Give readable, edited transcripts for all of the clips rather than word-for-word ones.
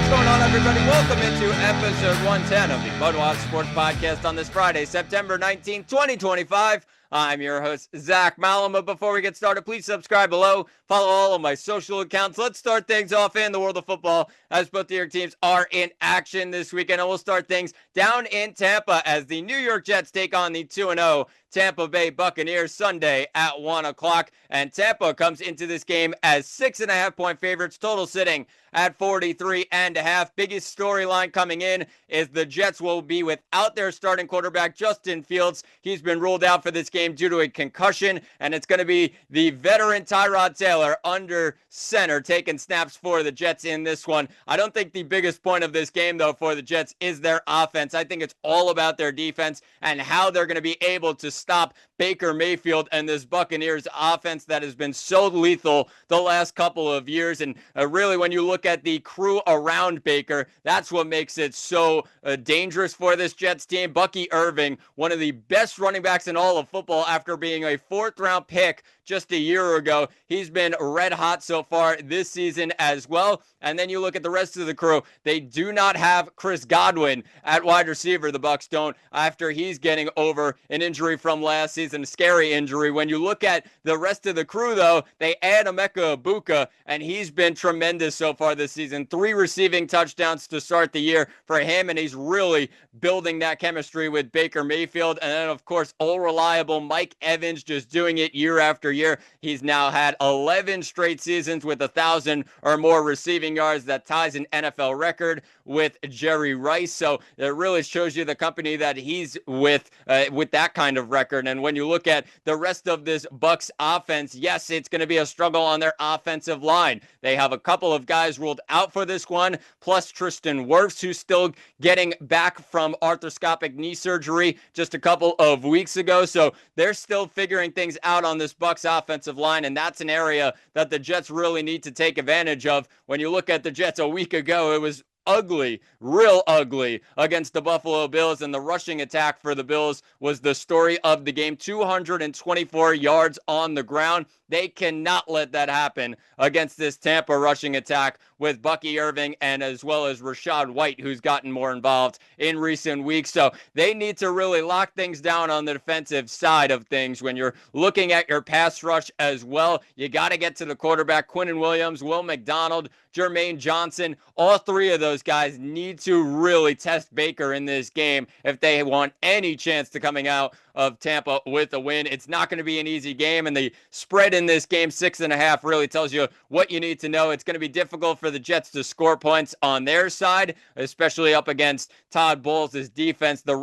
What's going on, everybody? Welcome into episode 110 of the MudWatch Sports Podcast on this Friday, September 19, 2025. I'm your host, Zach Malum. But before we get started, please subscribe below. Follow all of my social accounts. Let's start things off in the world of football as both New York teams are in action this weekend. And we'll start things down in Tampa as the New York Jets take on the 2-0 Tampa Bay Buccaneers Sunday at 1 o'clock. And Tampa comes into this game as 6.5-point favorites, total sitting at 43.5. Biggest storyline coming in is the Jets will be without their starting quarterback, Justin Fields. He's been ruled out for this game due to a concussion, and it's going to be the veteran Tyrod Taylor under center taking snaps for the Jets in this one. I don't think the biggest point of this game, though, for the Jets is their offense. I think it's all about their defense and how they're going to be able to stop Baker Mayfield and this Buccaneers offense that has been so lethal the last couple of years. And really, when you look at the crew around Baker, that's what makes it so dangerous for this Jets team. Bucky Irving, one of the best running backs in all of football after being a fourth-round pick just a year ago. He's been red hot so far this season as well. And then you look at the rest of the crew. They do not have Chris Godwin at wide receiver. The Bucs don't, after he's getting over an injury from last season, a scary injury. When you look at the rest of the crew, though, they add Emeka Egbuka, and he's been tremendous so far this season. 3 receiving touchdowns to start the year for him, and he's really building that chemistry with Baker Mayfield. And then, of course, all reliable Mike Evans just doing it year after year. He's now had 11 straight seasons with 1,000 or more receiving yards. That ties an NFL record with Jerry Rice. So it really shows you the company that he's with that kind of record. And when you look at the rest of this Bucs offense, yes, it's going to be a struggle on their offensive line. They have a couple of guys ruled out for this one, plus Tristan Wirfs, who's still getting back from arthroscopic knee surgery just a couple of weeks ago. So they're still figuring things out on this Bucs offensive line, and that's an area that the Jets really need to take advantage of. When you look at the Jets a week ago, it was ugly, real ugly against the Buffalo Bills, and the rushing attack for the Bills was the story of the game. 224 yards on the ground. They cannot let that happen against this Tampa rushing attack with Bucky Irving and as well as Rachaad White, who's gotten more involved in recent weeks. So they need to really lock things down on the defensive side of things. When you're looking at your pass rush as well, you got to get to the quarterback. Quinnen Williams, Will McDonald, Jermaine Johnson, all 3 of those guys need to really test Baker in this game if they want any chance to coming out of Tampa with a win. It's not going to be an easy game, and the spread in this game, 6.5, really tells you what you need to know. It's going to be difficult for the Jets to score points on their side, especially up against Todd Bowles' defense. The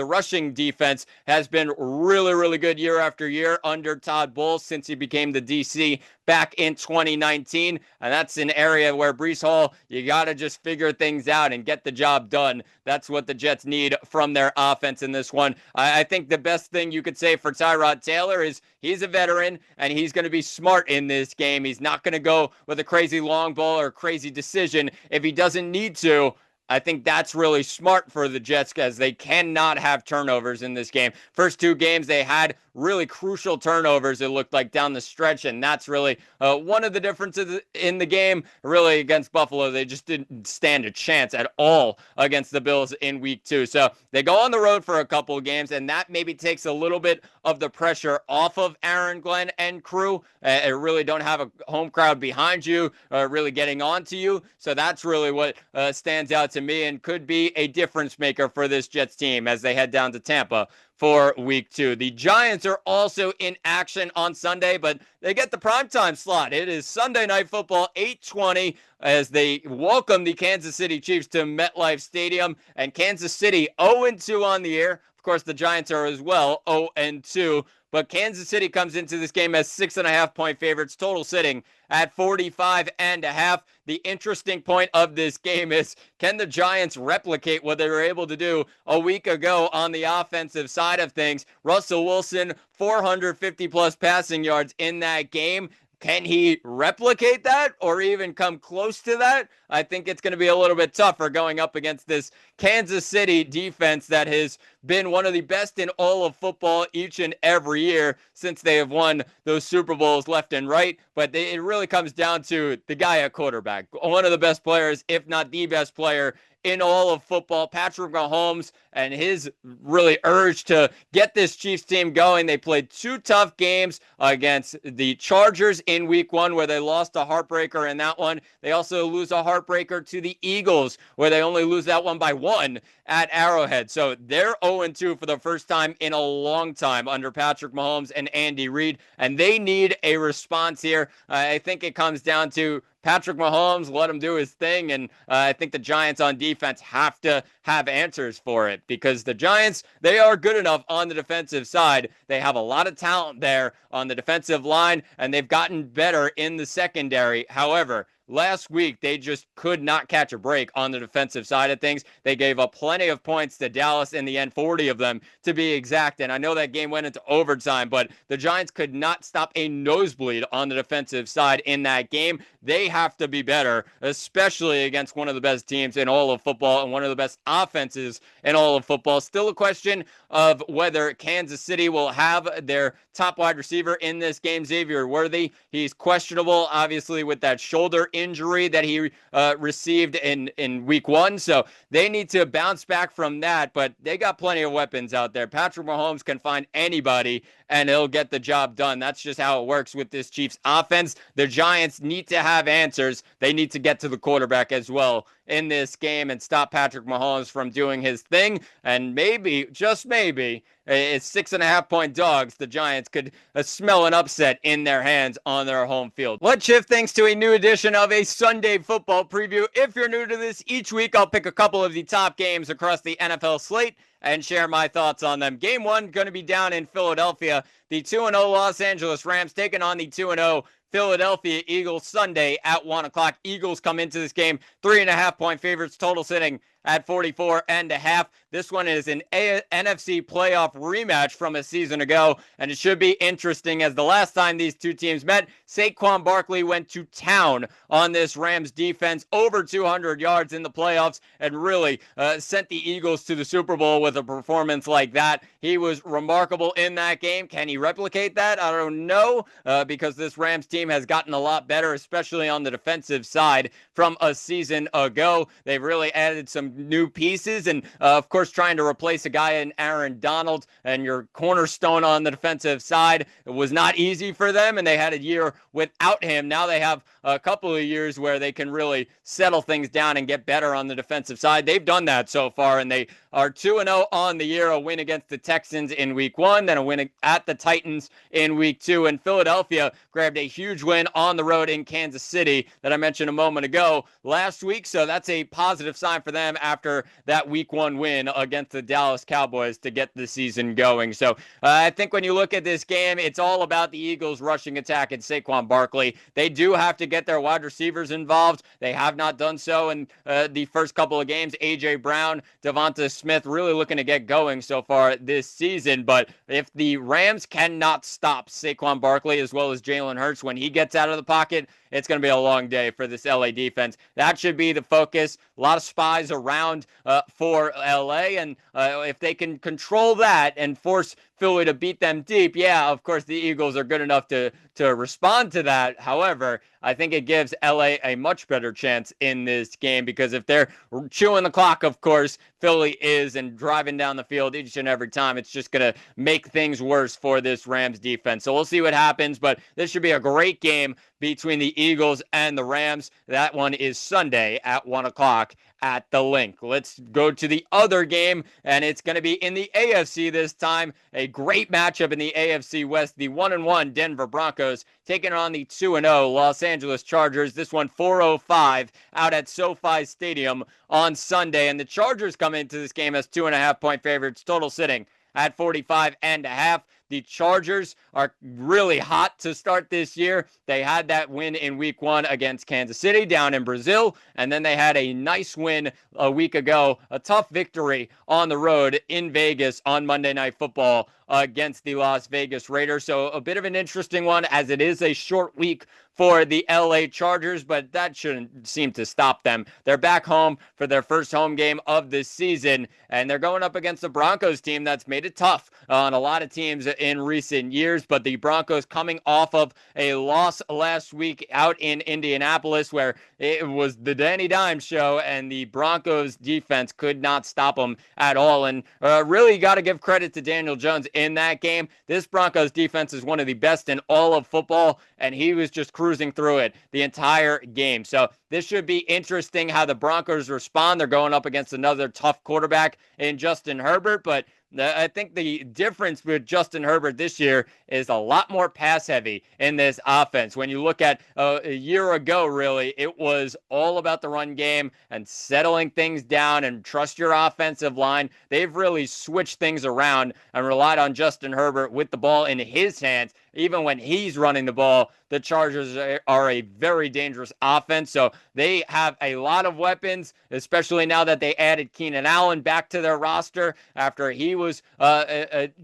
rushing defense has been really, really good year after year under Todd Bowles since he became the DC back in 2019, and that's an area where Breece Hall, you got to just figure things out and get the job done. That's what the Jets need from their offense in this one. I think the best thing you could say for Tyrod Taylor is he's a veteran, and he's going to be smart in this game. He's not going to go with a crazy long ball or crazy decision if he doesn't need to. I think that's really smart for the Jets because they cannot have turnovers in this game. First 2 games, they had really crucial turnovers, it looked like, down the stretch, and that's really one of the differences in the game. Really, against Buffalo, they just didn't stand a chance at all against the Bills in week 2. So they go on the road for a couple of games, and that maybe takes a little bit of the pressure off of Aaron Glenn and crew. Really don't have a home crowd behind you, really getting on to you. So that's really what stands out to me and could be a difference maker for this Jets team as they head down to Tampa for week 2. The Giants are also in action on Sunday, but they get the primetime slot. It is Sunday Night Football, 8:20, as they welcome the Kansas City Chiefs to MetLife Stadium. And Kansas City 0-2 on the year. Of course, the Giants are as well 0-2. But Kansas City comes into this game as 6.5-point favorites, total sitting at 45.5. The interesting point of this game is, can the Giants replicate what they were able to do a week ago on the offensive side of things? Russell Wilson, 450-plus passing yards in that game. Can he replicate that or even come close to that? I think it's going to be a little bit tougher going up against this Kansas City defense that has been one of the best in all of football each and every year since they have won those Super Bowls left and right. But it really comes down to the guy at quarterback, one of the best players, if not the best player in all of football, Patrick Mahomes, and his really urge to get this Chiefs team going. They played 2 tough games against the Chargers in week 1, where they lost a heartbreaker in that one. They also lose a heartbreaker to the Eagles, where they only lose that one by 1 at Arrowhead. So they're 0-2 for the first time in a long time under Patrick Mahomes and Andy Reid, and they need a response here. I think it comes down to Patrick Mahomes, let him do his thing, and I think the Giants on defense have to have answers for it, because the Giants, they are good enough on the defensive side. They have a lot of talent there on the defensive line, and they've gotten better in the secondary. However, last week, they just could not catch a break on the defensive side of things. They gave up plenty of points to Dallas in the end, 40 of them to be exact. And I know that game went into overtime, but the Giants could not stop a nosebleed on the defensive side in that game. They have to be better, especially against one of the best teams in all of football and one of the best offenses in all of football. Still a question of whether Kansas City will have their top wide receiver in this game, Xavier Worthy. He's questionable, obviously, with that shoulder injury that he received in week 1. So they need to bounce back from that, but they got plenty of weapons out there. Patrick Mahomes can find anybody and he'll get the job done. That's just how it works with this Chiefs offense. The Giants need to have answers. They need to get to the quarterback as well in this game and stop Patrick Mahomes from doing his thing. And maybe, just maybe, it's 6.5-point dogs. The Giants could smell an upset in their hands on their home field. Let's shift things to a new edition of a Sunday football preview. If you're new to this, each week I'll pick a couple of the top games across the NFL slate and share my thoughts on them. Game 1 going to be down in Philadelphia. The 2-0 Los Angeles Rams taking on the 2-0 Philadelphia Eagles Sunday at 1 o'clock. Eagles come into this game 3.5-point favorites, total sitting at 44.5. This one is an NFC playoff rematch from a season ago, and it should be interesting as the last time these two teams met, Saquon Barkley went to town on this Rams defense, over 200 yards in the playoffs, and really sent the Eagles to the Super Bowl with a performance like that. He was remarkable in that game. Can he replicate that? I don't know, because this Rams team has gotten a lot better, especially on the defensive side from a season ago. They've really added some new pieces, and of course trying to replace a guy in Aaron Donald and your cornerstone on the defensive side, it was not easy for them, and they had a year without him. Now they have a couple of years where they can really settle things down and get better on the defensive side. They've done that so far, and they are 2-0 on the year, a win against the Texans in week 1, then a win at the Titans in week 2, and Philadelphia grabbed a huge win on the road in Kansas City that I mentioned a moment ago last week, so that's a positive sign for them after that week 1 win against the Dallas Cowboys to get the season going. So I think when you look at this game, it's all about the Eagles rushing attack and Saquon Barkley. They do have to get their wide receivers involved. They have not done so in the first couple of games. A.J. Brown, Devonta Smith really looking to get going so far this season, but if the Rams cannot stop Saquon Barkley as well as Jalen Hurts when he gets out of the pocket, it's going to be a long day for this LA defense. That should be the focus. A lot of spies around for LA, and if they can control that and force Philly to beat them deep, yeah, of course the Eagles are good enough to respond to that. However, I think it gives LA a much better chance in this game, because if they're chewing the clock, of course, Philly is, and driving down the field each and every time, it's just going to make things worse for this Rams defense. So we'll see what happens, but this should be a great game between the Eagles and the Rams. That one is Sunday at 1 o'clock at the Link. Let's go to the other game, and it's going to be in the AFC this time. A great matchup in the AFC West. The 1-1 Denver Broncos taking on the 2-0 Los Angeles Chargers. This one 4:05 out at SoFi Stadium on Sunday, and the Chargers come into this game as 2.5-point favorites, total sitting at 45.5. The Chargers are really hot to start this year. They had that win in week 1 against Kansas City down in Brazil, and then they had a nice win a week ago, a tough victory on the road in Vegas on Monday Night Football against the Las Vegas Raiders. So a bit of an interesting one, as it is a short week for the LA Chargers, but that shouldn't seem to stop them. They're back home for their first home game of this season, and they're going up against the Broncos team that's made it tough on a lot of teams in recent years, but the Broncos coming off of a loss last week out in Indianapolis where it was the Danny Dimes show, and the Broncos defense could not stop them at all. And really got to give credit to Daniel Jones in that game. This Broncos defense is one of the best in all of football, and he was just cruising through it the entire game. So this should be interesting how the Broncos respond. They're going up against another tough quarterback in Justin Herbert, but I think the difference with Justin Herbert this year is a lot more pass heavy in this offense. When you look at a year ago, really, it was all about the run game and settling things down and trust your offensive line. They've really switched things around and relied on Justin Herbert with the ball in his hands. Even when he's running the ball, the Chargers are a very dangerous offense. So they have a lot of weapons, especially now that they added Keenan Allen back to their roster after he was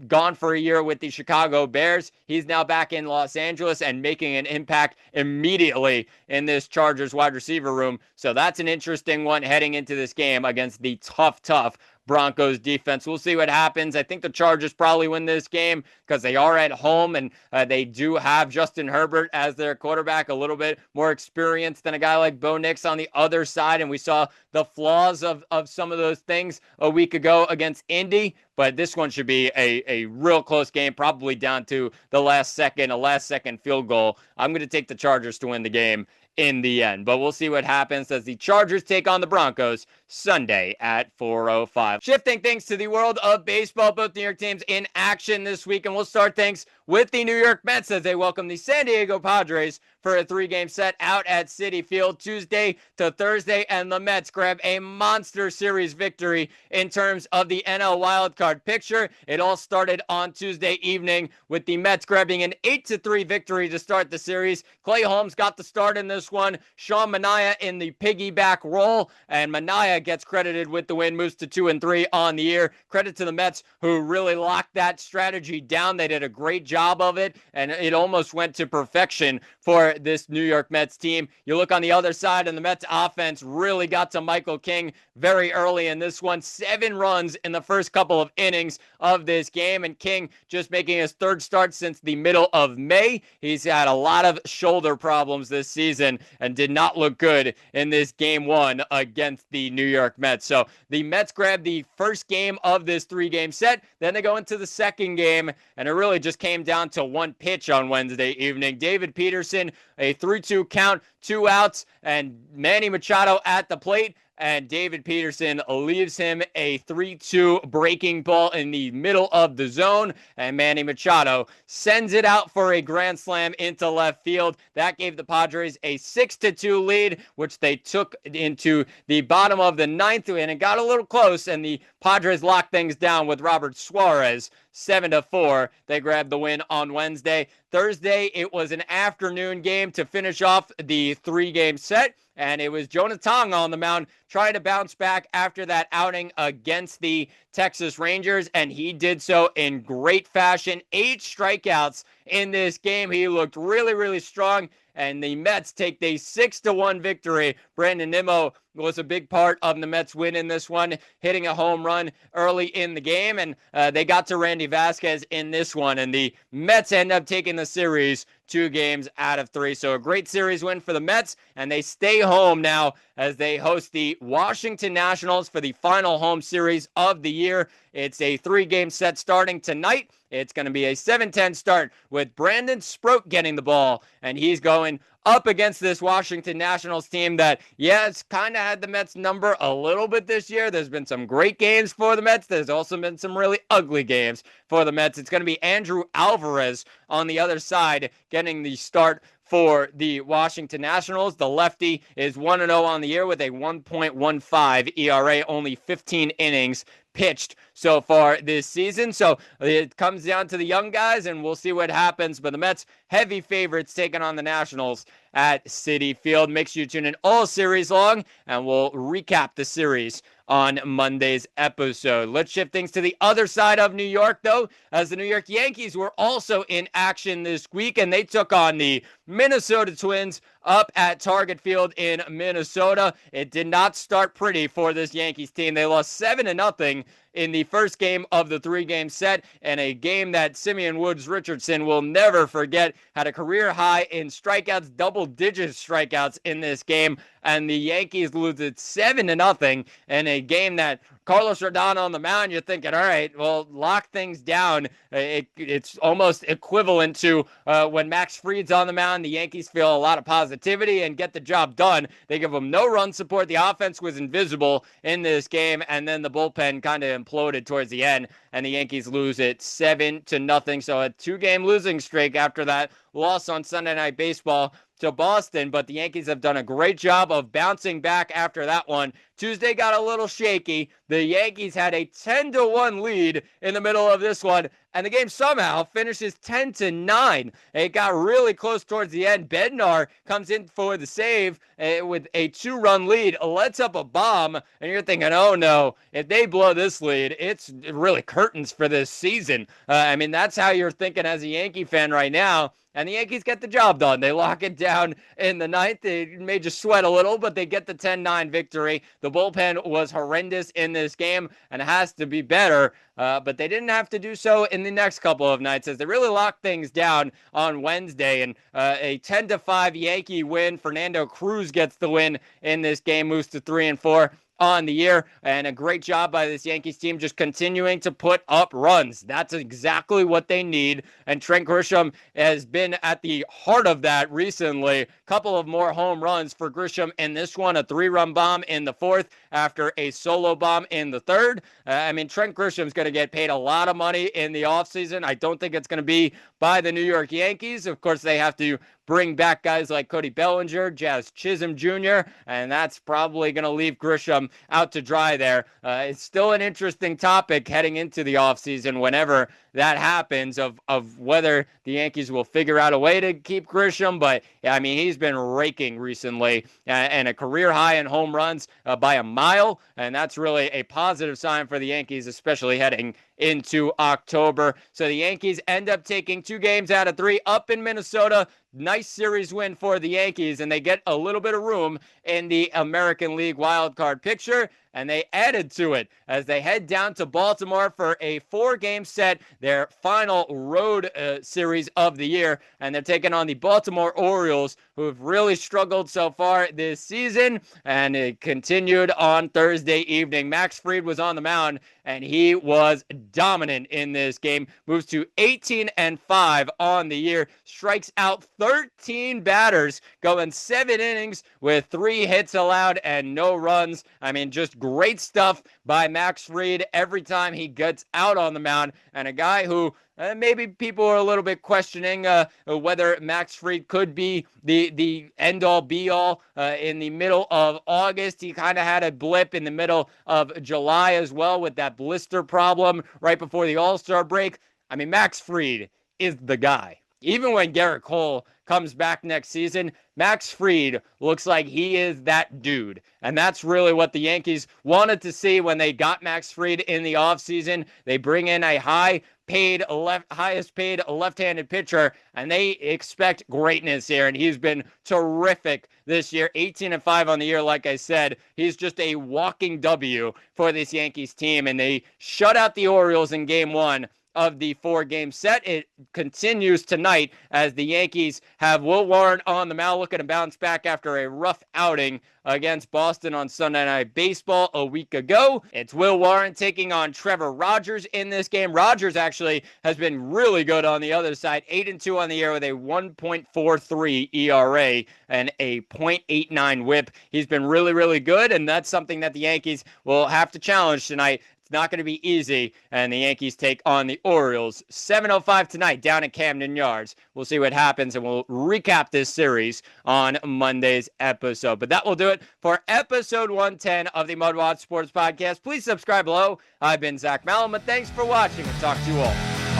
gone for a year with the Chicago Bears. He's now back in Los Angeles and making an impact immediately in this Chargers wide receiver room. So that's an interesting one heading into this game against the tough Broncos defense. We'll see what happens. I think the Chargers probably win this game because they are at home and they do have Justin Herbert as their quarterback, a little bit more experienced than a guy like Bo Nix on the other side. And we saw the flaws of some of those things a week ago against Indy. But this one should be a real close game, probably down to a last second field goal. I'm going to take the Chargers to win the game in the end. But we'll see what happens as the Chargers take on the Broncos Sunday at 4:05. Shifting things to the world of baseball, both New York teams in action this week, and we'll start things with the New York Mets as they welcome the San Diego Padres for a 3-game set out at Citi Field Tuesday to Thursday, and the Mets grab a monster series victory in terms of the NL wildcard picture. It all started on Tuesday evening with the Mets grabbing an 8-3 victory to start the series. Clay Holmes got the start in this one. Sean Manaea in the piggyback role, and Manaea gets credited with the win, moves to 2-3 on the year. Credit to the Mets who really locked that strategy down. They did a great job of it, and it almost went to perfection for this New York Mets team. You look on the other side, and the Mets offense really got to Michael King very early in this one. 7 runs in the first couple of innings of this game, and King just making his third start since the middle of May. He's had a lot of shoulder problems this season and did not look good in this game 1 against the New York Mets. So the Mets grab the first game of this 3-game set. Then they go into the second game, and it really just came down to one pitch on Wednesday evening. David Peterson, a 3-2 count, 2 outs, and Manny Machado at the plate. And David Peterson leaves him a 3-2 breaking ball in the middle of the zone. And Manny Machado sends it out for a grand slam into left field. That gave the Padres a 6-2 lead, which they took into the bottom of the 9th. And it got a little close, and the Padres locked things down with Robert Suarez. 7-4. They grabbed the win on Wednesday. Thursday, it was an afternoon game to finish off the 3-game set, and it was Jonah Tong on the mound trying to bounce back after that outing against the Texas Rangers, and he did so in great fashion. 8 strikeouts in this game. He looked really strong, and the Mets take the 6-1 victory. Brandon Nimmo was a big part of the Mets win in this one, hitting a home run early in the game, and they got to Randy Vasquez in this one, and the Mets end up taking the series 2 games out of 3. So a great series win for the Mets, and they stay home now as they host the Washington Nationals for the final home series of the year. It's a 3-game set starting tonight. It's going to be a 7-10 start with Brandon Sproat getting the ball, and he's going up against this Washington Nationals team that, it's kind of had the Mets number a little bit this year. There's been some great games for the Mets. There's also been some really ugly games for the Mets. It's going to be Andrew Alvarez on the other side getting the start for the Washington Nationals. The lefty is 1-0 on the year with a 1.15 ERA, only 15 innings pitched so far this season. So it comes down to the young guys, and we'll see what happens. But the Mets, heavy favorites taking on the Nationals at Citi Field. Make sure you tune in all series long, and we'll recap the series on Monday's episode. Let's shift things to the other side of New York, though, as the New York Yankees were also in action this week, and they took on the Minnesota Twins up at Target Field in Minnesota. It did not start pretty for this Yankees team. They lost 7-0 in the first game of the 3-game set, and a game that Simeon Woods Richardson will never forget. Had a career high in strikeouts, double-digit strikeouts in this game, and the Yankees lose it 7-0 in a game that Carlos Rodon on the mound, you're thinking, all right, well, lock things down. It's almost equivalent to when Max Fried's on the mound. The Yankees feel a lot of positivity and get the job done. They give them no run support. The offense was invisible in this game, and then the bullpen kind of imploded towards the end, and the Yankees lose it 7-0. So a 2-game losing streak after that loss on Sunday Night Baseball to Boston, but the Yankees have done a great job of bouncing back after that one. Tuesday got a little shaky. The Yankees had a 10-1 lead in the middle of this one, and the game somehow finishes 10-9. It got really close towards the end. Bednar comes in for the save with a 2-run lead, lets up a bomb, and you're thinking, oh no, if they blow this lead, it's really curtains for this season. I mean, that's how you're thinking as a Yankee fan right now. And the Yankees get the job done. They lock it down in the ninth. They may just sweat a little, but they get the 10-9 victory. The bullpen was horrendous in this game and has to be better, but they didn't have to do so in the next couple of nights as they really locked things down on Wednesday. And a 10-5 Yankee win. Fernando Cruz gets the win in this game, moves to 3-4 on the year, and a great job by this Yankees team just continuing to put up runs. That's exactly what they need, and Trent Grisham has been at the heart of that recently. Couple of more home runs for Grisham in this one, a 3-run bomb in the fourth after a solo bomb in the third. I mean, Trent Grisham's going to get paid a lot of money in the offseason. I don't think it's going to be by the New York Yankees. Of course, they have to bring back guys like Cody Bellinger, Jazz Chisholm Jr., and that's probably going to leave Grisham out to dry there. It's still an interesting topic heading into the offseason whenever that happens of whether the Yankees will figure out a way to keep Grisham, but I mean, he's been raking recently and a career high in home runs by a mile, and that's really a positive sign for the Yankees, especially heading into October. So the Yankees end up taking 2 games out of 3 up in Minnesota. Nice series win for the Yankees, and they get a little bit of room in the American League wildcard picture, and they added to it as they head down to Baltimore for a 4-game set, their final road series of the year, and they're taking on the Baltimore Orioles, who have really struggled so far this season, and it continued on Thursday evening. Max Fried was on the mound, and he was dominant in this game. Moves to 18-5 on the year, strikes out 13 batters, going 7 innings with 3 hits allowed and no runs. I mean, just great stuff by Max Fried every time he gets out on the mound, and a guy who maybe people are a little bit questioning whether Max Fried could be the end-all, be-all in the middle of August. He kind of had a blip in the middle of July as well with that blister problem right before the All-Star break. I mean, Max Fried is the guy. Even when Garrett Cole comes back next season, Max Fried looks like he is that dude. And that's really what the Yankees wanted to see when they got Max Fried in the offseason. They bring in a highest paid left-handed pitcher, and they expect greatness here. And he's been terrific this year, 18-5 on the year. Like I said, he's just a walking W for this Yankees team, and they shut out the Orioles in game 1 of the 4-game set. It continues tonight as the Yankees have Will Warren on the mound, looking to bounce back after a rough outing against Boston on Sunday Night Baseball a week ago. It's Will Warren taking on Trevor Rogers in this game. Rogers actually has been really good on the other side, 8-2 on the year with a 1.43 ERA and a .89 WHIP. He's been really, really good, and that's something that the Yankees will have to challenge tonight. It's not going to be easy, and the Yankees take on the Orioles 7:05 tonight down at Camden Yards. We'll see what happens, and we'll recap this series on Monday's episode. But that will do it for episode 110 of the MudWatch Sports Podcast. Please subscribe below. I've been Zach Malama. Thanks for watching, and talk to you all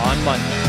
on Monday.